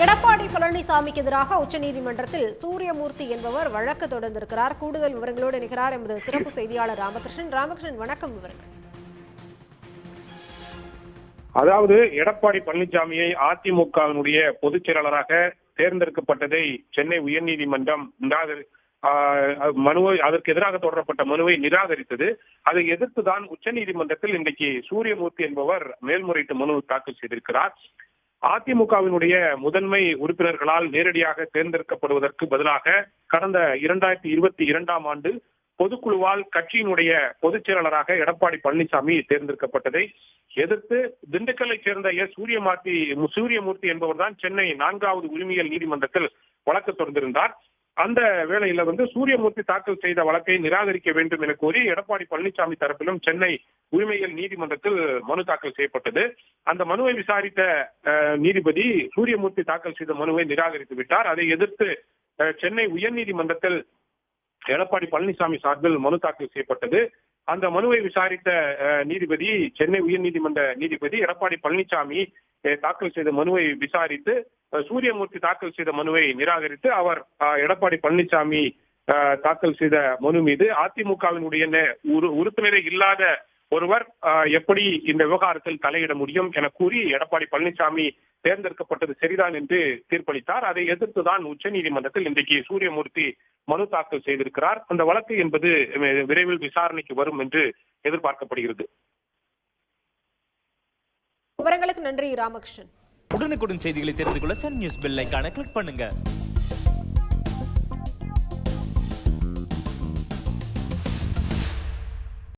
எடப்பாடி பழனிசாமிக்கு எதிராக உச்சநீதிமன்றத்தில் சூரியமூர்த்தி என்பவர் வழக்கு தொடர்ந்திருக்கிறார். கூடுதல் விவரங்களோடு இணைகிறார் எமது சிறப்பு செய்தியாளர் ராமகிருஷ்ணன். ராமகிருஷ்ணன், வணக்கம். விவரங்கள். அதாவது எடப்பாடி பழனிசாமியை அதிமுகவினுடைய பொதுச் செயலாளராக தேர்ந்தெடுக்கப்பட்டதை சென்னை உயர்நீதிமன்றம் அதற்கு எதிராக தொடரப்பட்ட மனுவை நிராகரித்தது. அதை எதிர்த்துதான் உச்சநீதிமன்றத்தில் இன்றைக்கு சூரியமூர்த்தி என்பவர் மேல்முறையீட்டு மனு தாக்கல் செய்திருக்கிறார். அதிமுகவினுடைய முதன்மை உறுப்பினர்களால் நேரடியாக தேர்ந்தெடுக்கப்படுவதற்கு பதிலாக கடந்த 2022ஆம் ஆண்டு பொதுக்குழுவால் கட்சியினுடைய பொதுச் செயலாளராக எடப்பாடி பழனிசாமி தேர்ந்தெடுக்கப்பட்டதை எதிர்த்து திண்டுக்கல்லை சேர்ந்த சூரியமூர்த்தி என்பவர் தான் சென்னை 4வது உரிமையியல் நீதிமன்றத்தில் வழக்கு தொடர்ந்திருந்தார். அந்த வேளையில சூரியமூர்த்தி தாக்கல் செய்த வழக்கை நிராகரிக்க வேண்டும் என கோரி எடப்பாடி பழனிசாமி தரப்பிலும் சென்னை உரிமையியல் நீதிமன்றத்தில் மனு தாக்கல் செய்யப்பட்டது. அந்த மனுவை விசாரித்த நீதிபதி சூரியமூர்த்தி தாக்கல் செய்த மனுவை நிராகரித்து விட்டார். அதை எதிர்த்து சென்னை உயர்நீதிமன்றத்தில் எடப்பாடி பழனிசாமி சார்பில் மனு தாக்கல் செய்யப்பட்டது. அந்த மனுவை விசாரித்த நீதிபதி சென்னை உயர்நீதிமன்ற நீதிபதி எடப்பாடி பழனிசாமி தாக்கல் செய்த மனுவை விசாரித்து சூரியமூர்த்தி தாக்கல் செய்த மனுவை நிராகரித்து அவர் எடப்பாடி பழனிசாமி தாக்கல் செய்த மனு மீது அதிமுகவினுடைய உறுப்பினரே இல்லாத ஒருவர் எப்படி இந்த விவகாரத்தில் தலையிட முடியும் என கூறி எடப்பாடி பழனிசாமி தேர்ந்தெடுக்கப்பட்டது சரிதான் என்று தீர்ப்பளித்தார். அதை எதிர்த்துதான் உச்சநீதிமன்றத்தில் இன்றைக்கு சூரியமூர்த்தி மனு தாக்கல் செய்திருக்கிறார். அந்த வழக்கு என்பது விரைவில் விசாரணைக்கு வரும் என்று எதிர்பார்க்கப்படுகிறது. விவரங்களுக்கு நன்றி ராமகிருஷ்ணன். உடனுக்குடன் செய்திகளை தெரிந்து கொள்ள சன் நியூஸ் பெல் ஐகானை கிளிக் பண்ணுங்க.